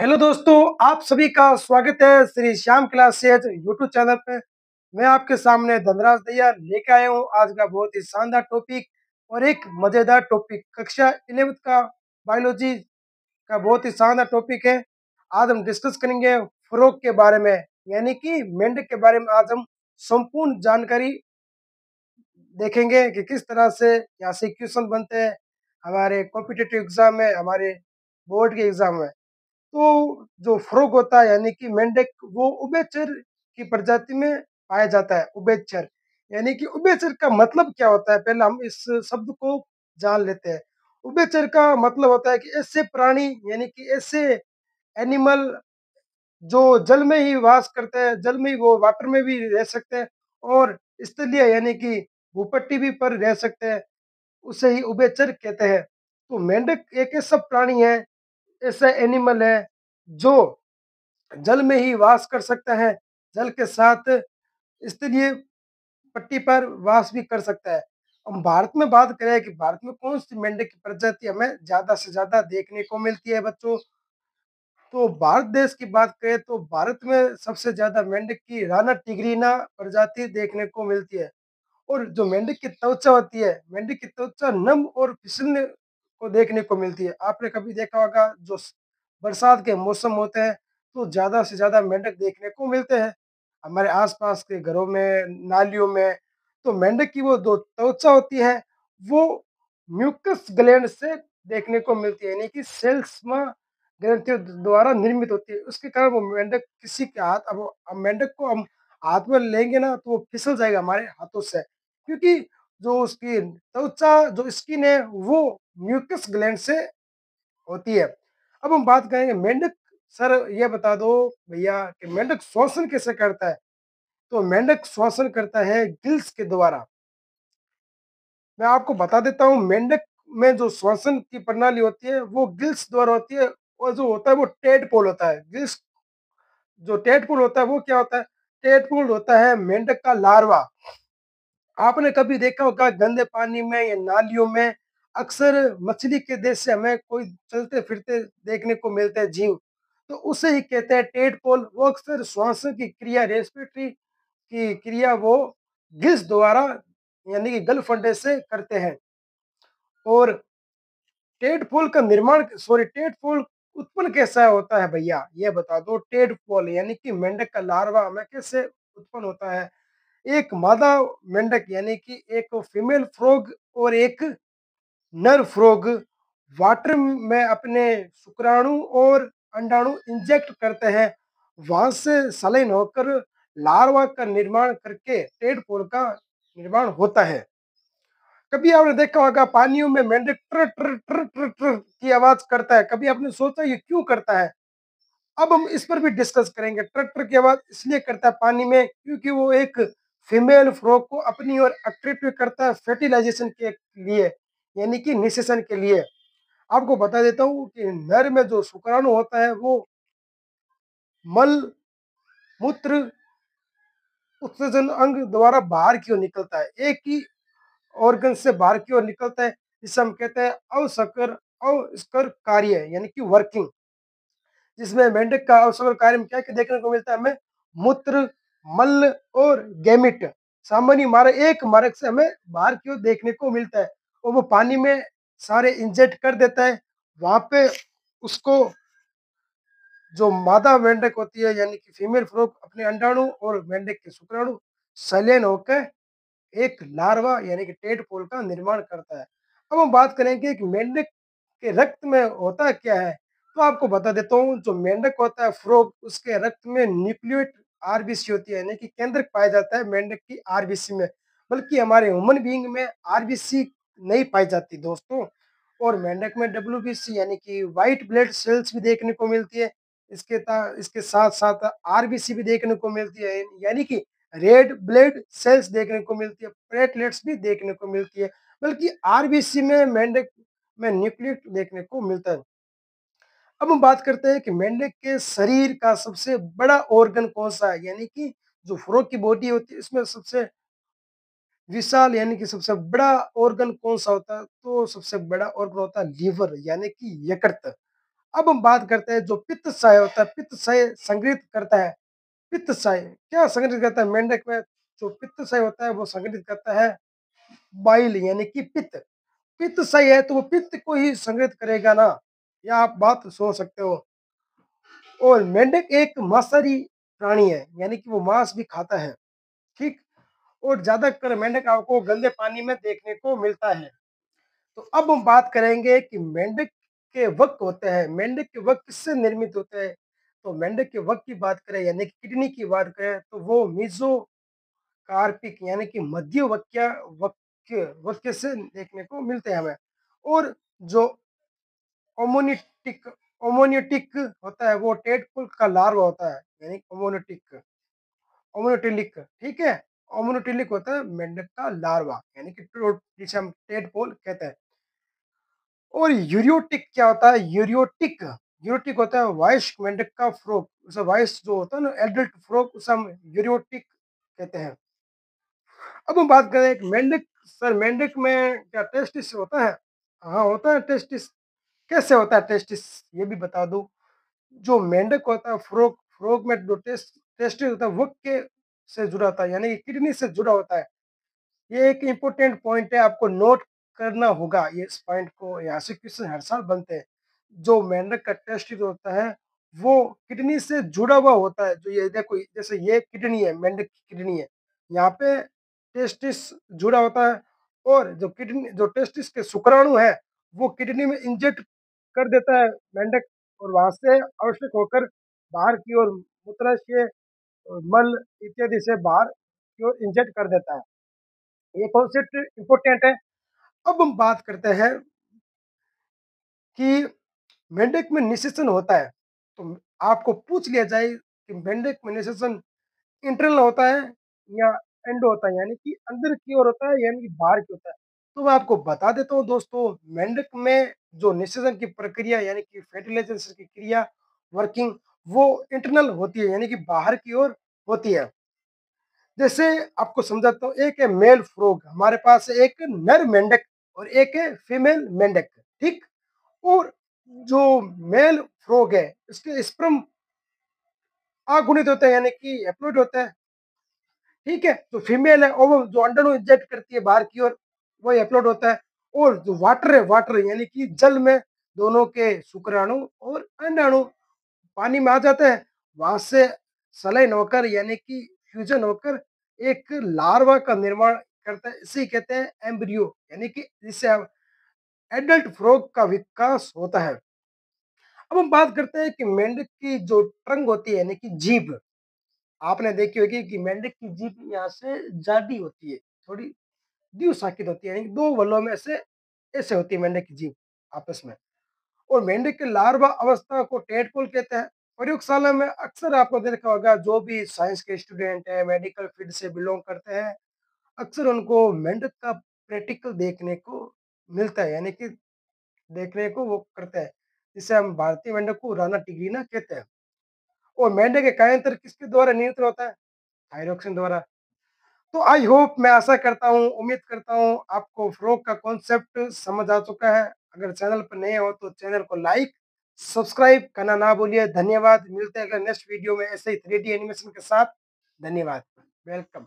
Hello दोस्तों, आप सभी का स्वागत है Shri Shyam classes YouTube channel पे। मैं आपके सामने धनराज दहिया लेके आया हूँ आज का बहुत ही शानदार टॉपिक और एक मजेदार टॉपिक कक्षा 11th का बायोलॉजी का बहुत ही शानदार टॉपिक है। आज हम डिस्कस करेंगे फ्रॉग के बारे में, यानी कि मेंढक के बारे में। आज हम संपूर्ण जानकारी देखेंगे कि किस तरह से यहाँ से क्वेश्चन बनते हैं हमारे कॉम्पिटिटिव एग्जाम में, हमारे बोर्ड के एग्जाम में। तो जो फ्रॉग होता है यानी कि मेंढक, वो उभयचर की प्रजाति में पाया जाता है। उभयचर यानी कि उभयचर का मतलब क्या होता है, पहले हम इस शब्द को जान लेते हैं। उभयचर का मतलब होता है कि ऐसे प्राणी, यानी कि ऐसे एनिमल जो जल में ही वास करते हैं, जल में ही, वो वाटर में भी रह सकते हैं और स्थलीय यानी कि भूपट्टी भी पर रह सकते हैं, उसे ही उभयचर कहते हैं। तो मेंढक एक ऐसा प्राणी है, ऐसा एनिमल है जो जल में ही वास कर सकता है, जल के साथ स्थलीय पट्टी पर वास भी कर सकता है। हम भारत में बात करें कि भारत में कौन सी मेंढक की प्रजाति हमें ज्यादा से ज्यादा देखने को मिलती है बच्चों, तो भारत देश की बात करें तो भारत में सबसे ज्यादा मेंढक की राना टिग्रीना प्रजाति देखने को मिलती है। और जो मेंढक की त्वचा होती है, मेंढक की त्वचा नम और फिसलने को देखने को मिलती है। आपने कभी देखा होगा जो बरसात के मौसम होते हैं तो ज्यादा से ज्यादा मेंढक देखने को मिलते हैं हमारे आसपास के घरों में, नालियों में। तो मेंढक की वो जो त्वचा होती है वो म्यूकस ग्लैंड से देखने को मिलती है, यानी कि सेल्स ग्रंथियों द्वारा निर्मित होती है। उसके कारण वो मेंढक किसी के हाथ, अब मेंढक को हम हाथ में लेंगे ना तो वो फिसल जाएगा हमारे हाथों से, क्योंकि जो उसकी त्वचा, जो स्किन है, वो म्यूकस ग्लैंड से होती है। अब हम बात करेंगे मेंढक। सर ये बता दो भैया कि मेंढक श्वसन कैसे करता है। तो मेंढक श्वसन करता है गिल्स के द्वारा। मैं आपको बता देता हूँ, मेंढक में जो श्वसन की प्रणाली होती है वो गिल्स द्वारा होती है। और जो होता है वो टेडपोल होता है। गिल्स, जो टेडपोल होता है वो क्या होता है? टेडपोल होता है मेंढक का लार्वा। आपने कभी देखा होगा गंदे पानी में या नालियों में अक्सर मछली के देश से हमें कोई चलते फिरते देखने को मिलते हैं जीव, तो उसे ही कहते हैं टेडपोल। वो अक्सर श्वास की क्रिया, रेस्पिरेटरी की क्रिया, वो गिल्स द्वारा यानी कि गल फंडे से करते हैं। और टेडपोल का निर्माण, सॉरी, टेडपोल उत्पन्न कैसा होता है भैया, ये बता दो। टेडपोल यानी कि मेंढक का लार्वा हमें कैसे उत्पन्न होता है? एक मादा मेंढक यानी कि एक फीमेल फ्रॉग और एक नर फ्रॉग वाटर में अपने शुक्राणु और अंडाणु इंजेक्ट करते हैं। वहां से सलाइन होकर लार्वा का निर्माण करके टेडपोल का निर्माण होता है। कभी आपने देखा होगा पानियों में मेंढक ट्र ट्र ट्र ट्र ट्र की आवाज करता है, कभी आपने सोचा ये क्यों करता है? अब हम इस पर भी डिस्कस करेंगे। ट्रैक्टर की आवाज इसलिए करता है पानी में क्योंकि वो एक फीमेल फ्रॉग को अपनी ओर अट्रैक्ट करता है फर्टिलाइजेशन के लिए, यानी कि निषेचन के लिए। आपको बता देता हूँ कि नर में जो शुक्राणु होता है वो मल मूत्र उत्सर्जन अंग द्वारा बाहर की ओर निकलता है, एक ही ऑर्गन से बाहर की ओर निकलता है, जिसे हम कहते हैं अवस्कर कार्य यानी कि वर्किंग। जिसमें मेंढक का अवसर कार्य में क्या क्या देखने को मिलता है हमें? मूत्र, मल और गैमिट सामान्य मार्ग, एक मार्ग से हमें बाहर की ओर देखने को मिलता है। और वो पानी में सारे इंजेक्ट कर देता है। वहां पे उसको जो मादा मेंढक होती है यानी कि फीमेल फ्रॉग अपने अंडाणु और मेंढक के शुक्राणु संलयन होकर एक लार्वा यानी कि टेडपोल का निर्माण करता है। अब हम बात करेंगे कि मेंढक के रक्त में होता क्या है। तो आपको बता देता हूँ, जो मेंढक होता है फ्रॉग, उसके रक्त में न्यूक्लियोइड आरबीसी होती है, यानी कि केंद्रक पाया जाता है मेंढक की आरबीसी में। बल्कि हमारे ह्यूमन बीइंग में आरबीसी नहीं पाई जाती दोस्तों। और मेंढक में डब्ल्यूबीसी यानी कि व्हाइट ब्लड सेल्स भी देखने को मिलती है। इसके साथ साथ आरबीसी भी देखने को मिलती है, यानी कि रेड ब्लड सेल्स देखने को मिलती है, प्लेटलेट्स भी देखने को मिलती है। बल्कि आरबीसी में मेंढक में न्यूक्लियस देखने को मिलता है। अब हम बात करते हैं कि मेंढक के शरीर का सबसे बड़ा ऑर्गन कौन सा है, यानी कि जो फ्रॉग की बॉडी होती है इसमें सबसे विशाल यानी कि सबसे बड़ा ऑर्गन कौन सा होता है? तो सबसे बड़ा ऑर्गन होता है लीवर यानी कि यकृत। अब हम बात करते हैं जो पित्तशय होता है, पित्तशय संग्रहित करता है। पित्तशय क्या संग्रहित करता है? मेंढक में जो पित्तशय होता है वो संग्रहित करता है बाइल यानी कि पित्त। पित्त सही है तो वो पित्त को ही संग्रहित करेगा ना, या आप बात सोच सकते हो। और मेंढक एक मांसाहारी प्राणी है, यानी कि वो मांस भी खाता है, ठीक। और ज्यादातर मेंढक आपको गंदे पानी में देखने को मिलता है। तो अब हम बात करेंगे कि मेंढक के वक होते हैं, मेंढक के वक किससे निर्मित होते हैं। तो मेंढक के वक की बात करें यानी कि किडनी की बात करें तो वो मीजो कार्पिक यानी कि मध्य वक्य से देखने को मिलते हैं हमें। और जो ओमोनिटिक ओमोनिटिक होता है वो टेडपोल का लार्वा होता है, यानी ओमोनिटिक ओमोनोटिलिक, ठीक है। ओमोनोटिलिक होता है मेंढक का लार्वा, यानी कि जिसे हम टेडपोल कहते हैं। और यूरियोटिक क्या होता है? यूरियोटिक यूरियोटिक होता है वयस्क मेंढक का फ्रोग, उसे वयस्क जो होता है ना एडल्ट फ्रोग, उसे हम यूरियोटिक कहते हैं। अब हम बात करें एक मेंढक, सर मेंढक में क्या टेस्टिस होता है? हाँ होता है टेस्टिस। कैसे होता है टेस्टिस, ये भी बता दूं। जो मेंढक होता है फ्रोग, फ्रोग में जो टेस्टिस होता है वो के से जुड़ा होता है, यानी कि किडनी से जुड़ा होता है। ये एक इम्पोर्टेंट पॉइंट है, आपको नोट करना होगा ये इस पॉइंट को, यहाँ से क्वेश्चन हर साल बनते हैं। जो मेंढक का टेस्टिस होता है वो किडनी से जुड़ा हुआ होता है। जो ये देखो, जैसे ये किडनी है, मेंढक की किडनी है, यहाँ पे टेस्टिस जुड़ा होता है। और जो किडनी, जो टेस्टिस के शुक्राणु है वो किडनी में इंजेक्ट कर देता है मेंढक, और वहां से आवश्यक होकर बाहर की ओर मूत्राशय और मल इत्यादि से बाहर की ओर इंजेक्ट कर देता है। ये कॉन्सेप्ट इम्पोर्टेंट है। अब हम बात करते हैं कि मेंढक में निषेचन होता है। तो आपको पूछ लिया जाए कि मेंढक में निषेचन इंटरनल होता है या एंडो होता है, यानी कि अंदर की ओर होता है यानी कि बाहर की होता है। तो मैं आपको बता देता हूँ दोस्तों, मेंढक में जो निषेचन की प्रक्रिया यानी कि फर्टिलाइजेशन की क्रिया, वर्किंग, वो इंटरनल होती है, यानी कि बाहर की ओर होती है। जैसे आपको समझाता हूँ, एक है मेल फ्रॉग, हमारे पास है एक नर मेंढक और एक है फीमेल मेंढक, ठीक। और जो मेल फ्रॉग है इसके स्पर्म अगुणित होते हैं, यानी कि एप्लॉइड होते हैं, ठीक है। जो फीमेल है और वो जो अंडाणु इंजेक्ट करती है बाहर की ओर, वो एप्लॉइड होता है। और जो वाटर है, वाटर यानी कि जल में दोनों के शुक्राणु और अंडाणु पानी में आ जाते हैं, वहां से सलाइन होकर यानी कि फ्यूजन होकर एक लार्वा का निर्माण करता है, इसे कहते हैं एम्ब्रियो, यानी कि जिससे एडल्ट फ्रॉग का विकास होता है। अब हम बात करते हैं कि मेंढक की जो टंग होती है यानी कि जीभ, आपने देखी होगी कि मेंढक की जीभ यहाँ से जाडी होती है, थोड़ी द्विशाखित होती है, यानी कि दो वलों में से ऐसे होती है मेंढक की जीभ आपस में। और मेंढक के लार्वा अवस्था को टेडपोल कहते हैं। प्रयोगशाला में अक्सर आपको देखा होगा, जो भी साइंस के स्टूडेंट हैं, मेडिकल फील्ड से बिलोंग करते हैं, अक्सर उनको मेंढक का प्रैक्टिकल देखने को मिलता है, यानी कि देखने को वो करते हैं, जिसे हम भारतीय मेंढक को राना टिग्रीना कहते हैं। और मेंढक का कायांतर किसके द्वारा नियंत्रित होता है? थायरॉक्सिन द्वारा। तो आई होप, मैं आशा करता हूँ, उम्मीद करता हूँ आपको फ्रॉग का कॉन्सेप्ट समझ आ चुका है। अगर चैनल पर नए हो तो चैनल को लाइक सब्सक्राइब करना ना भूलिए। धन्यवाद, मिलते हैं अगले नेक्स्ट वीडियो में ऐसे ही 3D एनिमेशन के साथ। धन्यवाद, वेलकम।